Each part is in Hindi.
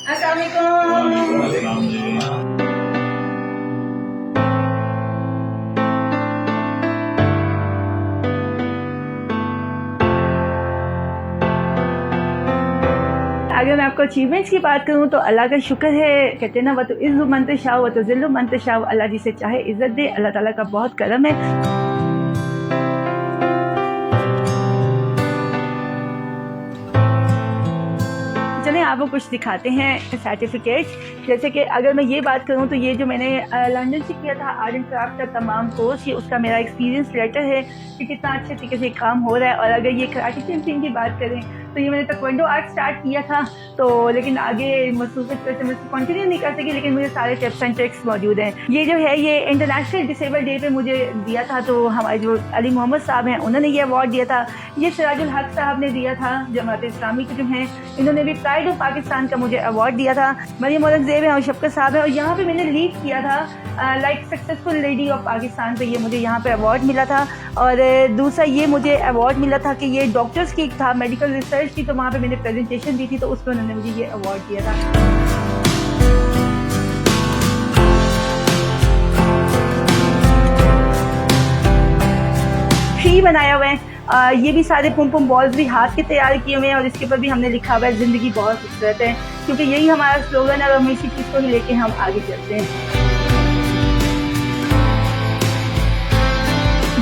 अगर मैं आपको अचीवमेंट्स की बात करूं तो अल्लाह का शुक्र है, कहते हैं ना वो तो इज़्ज़ु मन तशाअ व तुज़िल्लु मन तशाअ, अल्लाह जिसे चाहे इज़्ज़त दे, अल्लाह ताला का बहुत करम है। चलें आपको कुछ दिखाते हैं सर्टिफिकेट्स। जैसे कि अगर मैं ये बात करूं तो ये जो मैंने लंदन से किया था आर्ट एंड क्राफ्ट का तमाम कोर्स, ये उसका मेरा एक्सपीरियंस लेटर है कि कितना अच्छे तरीके से काम हो रहा है। और अगर ये कराटे चैंपियन की बात करें तो ये मैंने ताइक्वांडो आर्ट स्टार्ट किया था, तो लेकिन आगे मसरूफियत वजह से मैं कंटिन्यू नहीं कर सकी, लेकिन मुझे सारे टिप्स एंड ट्रिक्स मौजूद हैं। ये जो है ये इंटरनेशनल डिसेबल डे पे मुझे दिया था, तो हमारे जो अली मोहम्मद साहब हैं उन्होंने ये अवार्ड दिया था। ये सिराजुल हक साहब ने दिया था, जमात इस्लामी के जो हैं इन्होंने भी प्राइड ऑफ पाकिस्तान का मुझे अवार्ड दिया था। मरियम औरंगजेब है और शफकत साहब है, और यहाँ पे मैंने लीड किया था like successful lady of Pakistan पे, ये मुझे यहाँ पे अवार्ड मिला था। और दूसरा ये मुझे अवार्ड मिला था कि ये डॉक्टर्स की था, मेडिकल रिसर्च की, तो वहाँ पे मैंने प्रेजेंटेशन दी थी, तो उसमें उन्होंने मुझे ये अवार्ड दिया था। ट्री बनाया हुआ है, ये भी सारे पुम पुम बॉल्स भी हाथ के तैयार किए हुए हैं, और इसके ऊपर भी हमने लिखा हुआ है ज़िंदगी बहुत खूबसूरत है, क्योंकि यही हमारा स्लोगन है और हम इसी चीज़ को ही लेके हम आगे चलते हैं।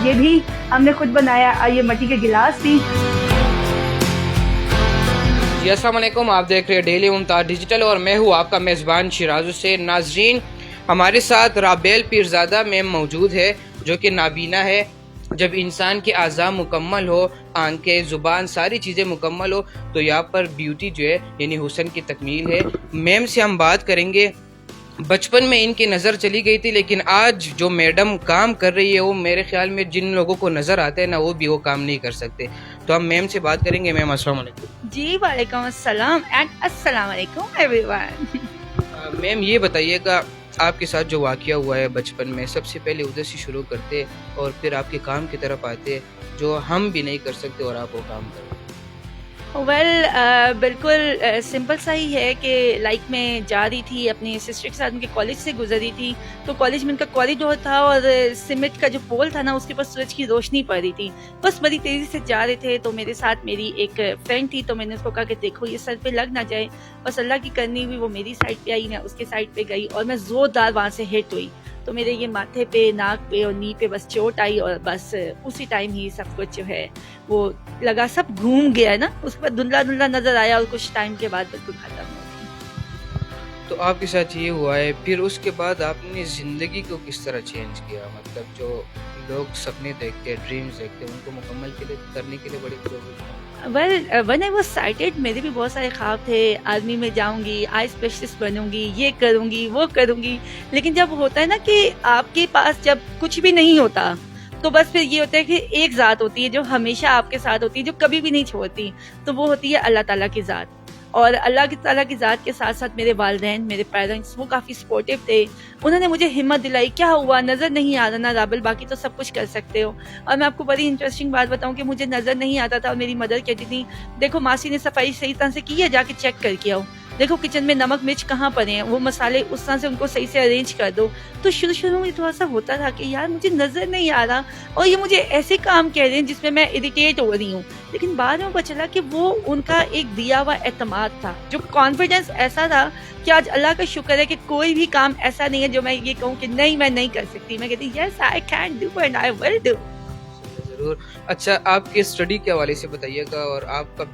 ये भी हमने खुद बनाया, ये मिट्टी के गिलास भी। जी अस्सलाम वालेकुम, आप देख रहे हैं डेली मुमताज़ डिजिटल और मैं हूँ आपका मेज़बान शिराज हुसैन। नाजरीन, हमारे साथ राबेल पीरज़ादा मैम मौजूद है जो कि नाबीना है। जब इंसान के आज़ा मुकम्मल हो, आंखें, ज़ुबान, सारी चीज़ें मुकम्मल हो, तो यहाँ पर ब्यूटी जो है यानी हुस्न की तकमील है। मैम से हम बात करेंगे, बचपन में इनकी नज़र चली गई थी, लेकिन आज जो मैडम काम कर रही है वो मेरे ख्याल में जिन लोगों को नज़र आते हैं ना वो भी वो काम नहीं कर सकते। तो हम मैम से बात करेंगे। मैम अस्सलाम वालेकुम। जी वालेकुम अस्सलाम एंड अस्सलाम वालेकुम एवरीवन। मैम ये बताइएगा, आपके साथ जो वाक़या हुआ है बचपन में, सबसे पहले उधर से शुरू करते और फिर आपके काम की तरफ आते जो हम भी नहीं कर सकते और आप वो काम करते। बिल्कुल सिंपल सा ही है कि लाइक मैं जा रही थी अपनी सिस्टर के साथ, उनके कॉलेज से गुजर रही थी, तो कॉलेज में उनका कॉरिडोर था और सीमेंट का जो पोल था ना उसके पास सूरज की रोशनी पड़ रही थी। बस बड़ी तेज़ी से जा रहे थे, तो मेरे साथ मेरी एक फ्रेंड थी, तो मैंने उसको कहा कि देखो ये सर पे लग ना जाए। बस अल्लाह की करनी हुई, वो मेरी साइड पे आई, मैं उसके साइड पे गई और मैं ज़ोरदार वहाँ से हिट हुई, तो मेरे ये माथे पे, नाक पे और नी पे बस चोट आई, और बस उसी टाइम ही सब कुछ जो है वो लगा, सब घूम गया ना, उसके बाद धुंधला धुंधला नजर आया और कुछ टाइम के बाद बिल्कुल खत्म हो गई। तो आपके साथ ये हुआ है, फिर उसके बाद आपने ज़िंदगी को किस तरह चेंज किया? मतलब जो लोग सपने देखते हैं, ड्रीम्स देखते हैं, उनको मुकम्मल करने के लिए बड़ी problem. When I was sighted, मेरे भी बहुत सारे ख्वाब थे, आर्मी में जाऊंगी, आई स्पेशलिस्ट बनूंगी, ये करूंगी, वो करूंगी। लेकिन जब होता है ना कि आपके पास जब कुछ भी नहीं होता, तो बस फिर ये होता है कि एक ज़ात होती है जो हमेशा आपके साथ होती है, जो कभी भी नहीं छोड़ती, तो वो होती है अल्लाह ताला की ज़ात। और अल्लाह की ताला की ज़ात के साथ साथ मेरे वालिदैन, मेरे पेरेंट्स, वो काफ़ी सपोर्टिव थे। उन्होंने मुझे हिम्मत दिलाई, क्या हुआ, नज़र नहीं आ रहा ना राबेल, बाकी तो सब कुछ कर सकते हो। और मैं आपको बड़ी इंटरेस्टिंग बात बताऊं कि मुझे नज़र नहीं आता था और मेरी मदर कहती थी, देखो मासी ने सफाई सही तरह से की है, जाके चेक करके आओ, देखो किचन में नमक मिर्च कहाँ पड़े हैं, वो मसाले उस तरह से उनको सही से अरेंज कर दो। तो शुरू में थोड़ा सा होता था कि यार मुझे नज़र नहीं आ रहा और ये मुझे ऐसे काम कह रहे हैं जिसमें मैं इरिटेट हो रही हूँ। लेकिन बाद में पता चला कि वो उनका एक दिया हुआ एतमाद था, जो कॉन्फिडेंस ऐसा था कि आज अल्लाह का शुक्र है कि कोई भी काम ऐसा नहीं है जो मैं ये कहूँ कि नहीं मैं नहीं कर सकती। मैं कहती yes I can do and I will do. ज़रूर। अच्छा, आपकी स्टडी के हवाले से बताइएगा और आपका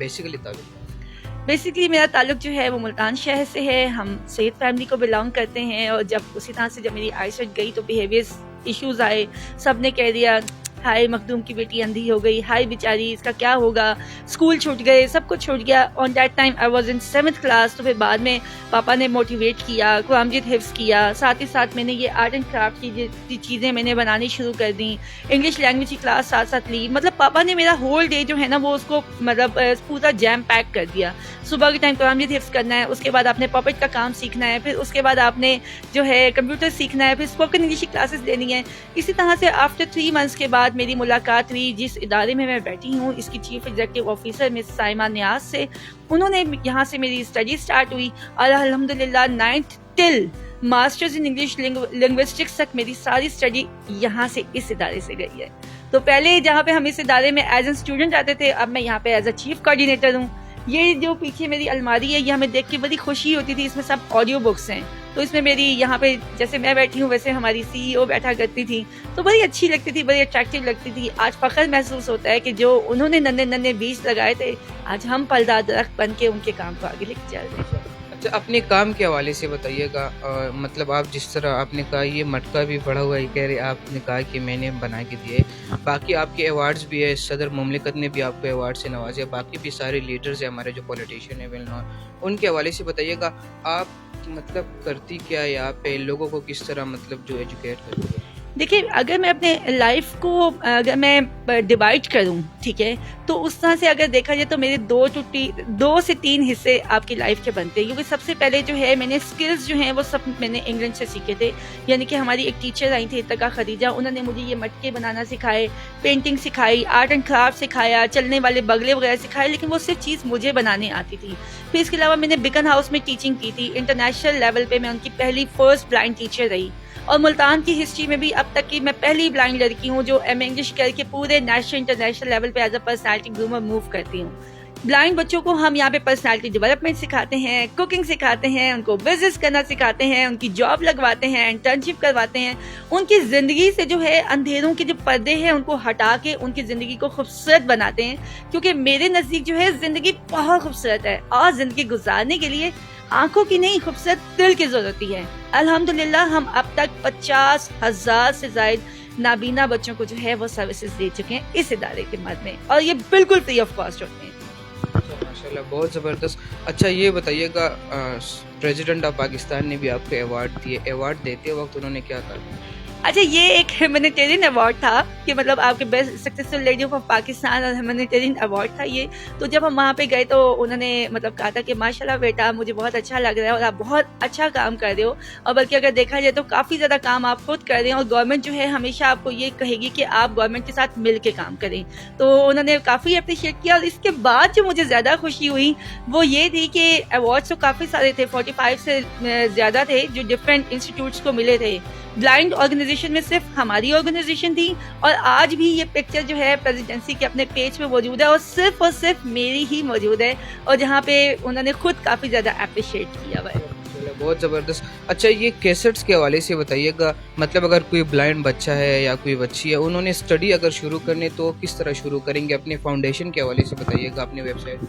बेसिकली मेरा ताल्लुक जो है वो मुल्तान शहर से है। हम सैयद फैमिली को बिलोंग करते हैं, और जब उसी तरह से जब मेरी आईसेट गई तो बिहेवियर इश्यूज आए। सब ने कह दिया हाय मखदूम की बेटी अंधी हो गई, हाय बेचारी इसका क्या होगा, स्कूल छूट गए, सब कुछ छूट गया। On that time I was in 7th class. तो फिर बाद में पापा ने मोटिवेट किया, कुरान मजीद हिफ्ज़ किया, साथ ही साथ मैंने ये आर्ट एंड क्राफ्ट की चीज़ें मैंने बनानी शुरू कर दी, इंग्लिश लैंग्वेज की क्लास साथ साथ ली। मतलब पापा ने मेरा होल डे जो है ना वो उसको मतलब पूरा जैम पैक कर दिया। सुबह के टाइम कुरान मजीद हिफ्ज़ करना है, उसके बाद आपने पपेट का काम सीखना है, फिर उसके बाद आपने जो है कंप्यूटर सीखना है, फिर स्पोकन इंग्लिश की क्लासेस लेनी है। इसी तरह से आफ्टर 3 मंथ्स के बाद साथ मेरी मुलाकात हुई जिस इदारे में मैं बैठी हूँ, इसकी chief executive officer miss Saima Niyaz से। उन्होंने यहाँ से मेरी स्टडी स्टार्ट हुई और अल्हम्दुलिल्लाह 9th till masters in English linguistics तक मेरी सारी स्टडी यहाँ से इस इदारे से गई है। तो पहले जहाँ पे हम इस इदारे में एज ए स्टूडेंट आते थे, अब मैं यहाँ पे एज अ चीफ कोऑर्डिनेटर हूँ। ये जो पीछे मेरी अलमारी है, ये हमें देख के बड़ी खुशी होती थी, इसमें सब ऑडियो बुक्स हैं। तो इसमें मेरी यहाँ पे जैसे मैं बैठी हूँ वैसे हमारी सीईओ बैठा करती थी, तो बड़ी अच्छी लगती थी, बड़ी अट्रैक्टिव लगती थी। आज फख्र महसूस होता है कि जो उन्होंने नन्हे नन्हे बीज लगाए थे, आज हम फलदार दरख्त बन के उनके काम को आगे लेके चल रहे हैं। अच्छा, अपने काम के हवाले से बताइएगा। मतलब आप जिस तरह आपने कहा ये मटका भी बड़ा हुआ है, कह रहे आपने कहा कि मैंने बना के दिए, बाकी आपके अवार्ड्स भी है, सदर मुमलिकत ने भी आपको अवार्ड से नवाजा, बाकी भी सारे लीडर्स हैं हमारे जो पॉलिटिशियन है वेल नॉन, उनके हवाले से बताइएगा। आप मतलब करती क्या है यहाँ पे, लोगों को किस तरह मतलब जो एजुकेट करती है? देखिए, अगर मैं अपने लाइफ को अगर मैं डिवाइड करूं, ठीक है, तो उस तरह से अगर देखा जाए तो मेरे 2 से 3 हिस्से आपकी लाइफ के बनते हैं। क्योंकि सबसे पहले जो है मैंने स्किल्स जो हैं वो सब मैंने इंग्लैंड से सीखे थे। यानी कि हमारी एक टीचर आई थी इत्तका खदीजा, उन्होंने मुझे ये मटके बनाना सिखाए, पेंटिंग सिखाई, आर्ट एंड क्राफ्ट सिखाया, चलने वाले बगले वगैरह सिखाए, लेकिन वो सिर्फ चीज़ मुझे बनाने आती थी। फिर इसके अलावा मैंने बिकन हाउस में टीचिंग की थी, इंटरनेशनल लेवल पे मैं उनकी पहली फर्स्ट ब्लाइंड टीचर रही। और मुल्तान की हिस्ट्री में भी अब तक की मैं पहली ब्लाइंड लड़की हूँ जो एम इंग्लिश करके पूरे नेशनल इंटरनेशनल लेवल पे as a personality groomer move करती हूँ। ब्लाइंड बच्चों को हम यहाँ पे पर्सनैलिटी डेवलपमेंट सिखाते हैं, कुकिंग सिखाते हैं, उनको बिजनेस करना सिखाते हैं, उनकी जॉब लगवाते हैं, इंटर्नशिप करवाते हैं, उनकी जिंदगी से जो है अंधेरों के जो पर्दे हैं उनको हटा के उनकी जिंदगी को खूबसूरत बनाते हैं। क्योंकि मेरे नजदीक जो है जिंदगी बहुत खूबसूरत है और जिंदगी गुजारने के लिए आंखों की नहीं, खूबसूरत दिल की जरूरत है। अल्हम्दुलिल्लाह हम अब तक 50,000 से ज्यादा नाबीना बच्चों को जो है वो सर्विसेज दे चुके हैं इस इदारे के मद में, और ये बिल्कुल फ्री ऑफ कॉस्ट होते हैं। माशाल्लाह, बहुत ज़बरदस्त। अच्छा, ये बताइएगा, प्रेसिडेंट ऑफ पाकिस्तान ने भी आपको अवार्ड दिए, अवार्ड देते वक्त उन्होंने क्या कहा? अच्छा, ये एक ह्यूमैनिटेरियन अवार्ड था कि मतलब आपके best successful lady of Pakistan और ह्यूमैनिटेरियन अवार्ड था ये। तो जब हम वहाँ पे गए तो उन्होंने मतलब कहा था कि माशाल्लाह बेटा, मुझे बहुत अच्छा लग रहा है और आप बहुत अच्छा काम कर रहे हो, और बल्कि अगर देखा जाए तो काफ़ी ज़्यादा काम आप खुद कर रहे हैं और गवर्नमेंट जो है हमेशा आपको ये कहेगी कि आप गवर्नमेंट के साथ मिल के काम करें। तो उन्होंने काफ़ी अप्रिशिएट किया। और इसके बाद जो मुझे ज़्यादा खुशी हुई वो ये थी कि अवार्ड्स तो काफ़ी सारे थे, 45 से ज़्यादा थे जो डिफरेंट इंस्टीट्यूट्स को मिले थे। ब्लाइंड ऑर्गेनाइजेशन में सिर्फ हमारी ऑर्गेनाइजेशन थी, और आज भी ये पिक्चर जो है प्रेसिडेंसी के अपने पेज पे मौजूद है और सिर्फ मेरी ही मौजूद है, और जहाँ पे उन्होंने खुद काफी ज्यादा अप्रिशिएट किया हुआ है। बहुत ज़बरदस्त। अच्छा, ये कैसेट्स के हवाले से बताइएगा। मतलब अगर कोई ब्लाइंड बच्चा है या कोई बच्ची है, उन्होंने स्टडी अगर शुरू करनी तो किस तरह शुरू करेंगे? अपने फाउंडेशन के हवाले से बताइएगा, अपने वेबसाइट।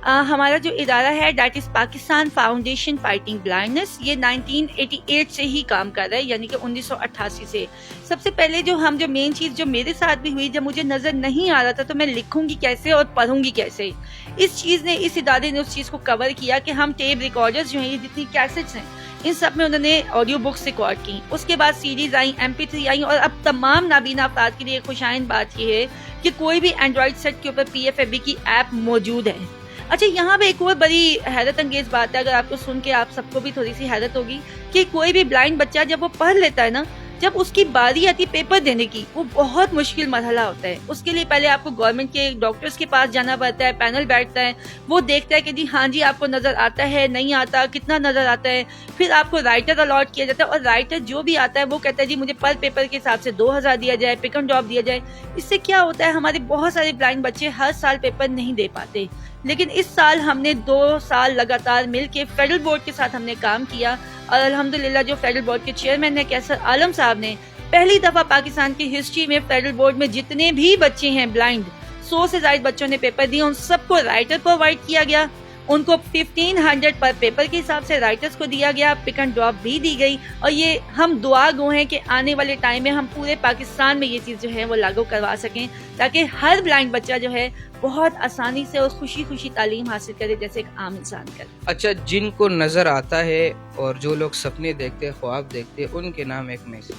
हमारा जो इदारा है that is Pakistan foundation fighting blindness, ये 1988 से ही काम कर रहा है, यानी कि 1988 से। सबसे पहले जो मेन चीज जो मेरे साथ भी हुई, जब मुझे नजर नहीं आ रहा था तो मैं लिखूंगी कैसे और पढ़ूंगी कैसे, इस इदारे ने उस चीज को कवर किया कि हम टेप रिकॉर्डर्स जो हैं, ये जितनी कैसेट्स हैं इन सब में उन्होंने ऑडियो बुक्स रिकॉर्ड की। उसके बाद सीडीज आई, MP3 आई, और अब तमाम नाबीना अफराद के लिए खुशाइन बात यह है कि कोई भी एंड्रॉइड सेट के ऊपर PFAB की ऐप मौजूद है। अच्छा, यहाँ पे एक और बड़ी हैरत अंगेज बात है, अगर आपको सुन के आप सबको भी थोड़ी सी हैरत होगी कि कोई भी ब्लाइंड बच्चा जब वो पढ़ लेता है ना, जब उसकी बारी आती पेपर देने की, वो बहुत मुश्किल मरहला होता है। उसके लिए पहले आपको गवर्नमेंट के डॉक्टर्स के पास जाना पड़ता है, पैनल बैठता है, वो देखता है कि जी हाँ जी आपको नजर आता है, नहीं आता, कितना नजर आता है। फिर आपको राइटर अलॉट किया जाता है, और राइटर जो भी आता है वो कहता है जी मुझे पर पेपर के हिसाब से 2000 दिया जाए, पिक एंड ड्रॉप दिया जाए। इससे क्या होता है, हमारे बहुत सारे ब्लाइंड बच्चे हर साल पेपर नहीं दे पाते। लेकिन इस साल हमने 2 साल लगातार मिलके फेडरल बोर्ड के साथ हमने काम किया, और अल्हम्दुलिल्लाह जो फेडरल बोर्ड के चेयरमैन है कैसर आलम साहब ने पहली दफा पाकिस्तान की हिस्ट्री में फेडरल बोर्ड में जितने भी बच्चे हैं ब्लाइंड, 100 से ज्यादा बच्चों ने पेपर दिए, उन सबको राइटर प्रोवाइड किया गया। उनको 1500 पर पेपर के हिसाब से राइटर्स को दिया गया, पिक एंड ड्रॉप भी दी गई। और ये हम दुआ गो हैं कि आने वाले टाइम में हम पूरे पाकिस्तान में ये चीज जो है वो लागू करवा सकें, ताकि हर ब्लाइंड बच्चा जो है बहुत आसानी से और खुशी खुशी तालीम हासिल करे जैसे एक आम इंसान करे। अच्छा, जिनको नजर आता है और जो लोग सपने देखते हैं, ख्वाब देखते हैं, उनके नाम एक मैसेज।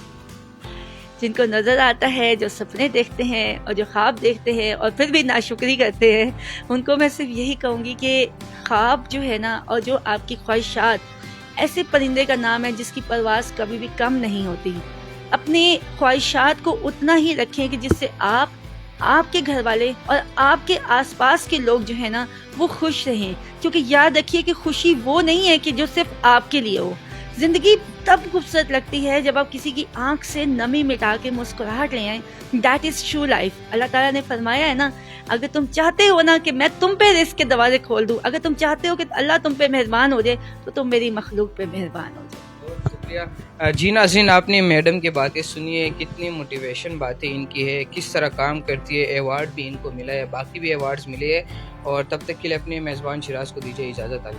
जिनको नजर आता है, जो सपने देखते हैं और जो ख्वाब देखते हैं और फिर भी नाशुक्री करते हैं, उनको मैं सिर्फ यही कहूँगी कि ख्वाब जो है ना, और जो आपकी ख्वाहिशात, ऐसे परिंदे का नाम है जिसकी परवाज़ कभी भी कम नहीं होती। अपने ख्वाहिशात को उतना ही रखें कि जिससे आप, आपके घर वाले और आपके आसपास के लोग जो है ना वो खुश रहें। क्योंकि याद रखिए कि खुशी वो नहीं है कि जो सिर्फ आपके लिए हो। ज़िंदगी तब खूबसूरत लगती है जब आप किसी की आंख से नमी मिटा के मुस्कुराहट ले आएं। That is true life. Allah ताला ने फरमाया है ना, अगर तुम चाहते हो ना कि मैं तुम पे रिस्क के दरवाजे खोल दूं, अगर तुम चाहते हो कि अल्लाह तुम पे मेहरबान हो जाए, तो तुम मेरी मखलूक पे मेहरबान हो जाए। बहुत शुक्रिया जी नाज़रीन, आपने मैडम की बातें सुनी है, कितनी मोटिवेशन बातें इनकी है, किस तरह काम करती है, अवार्ड भी इनको मिला है, बाकी भी अवार्ड्स मिले हैं। और तब तक के लिए अपने मेज़बान शिराज को दीजिए इजाज़त।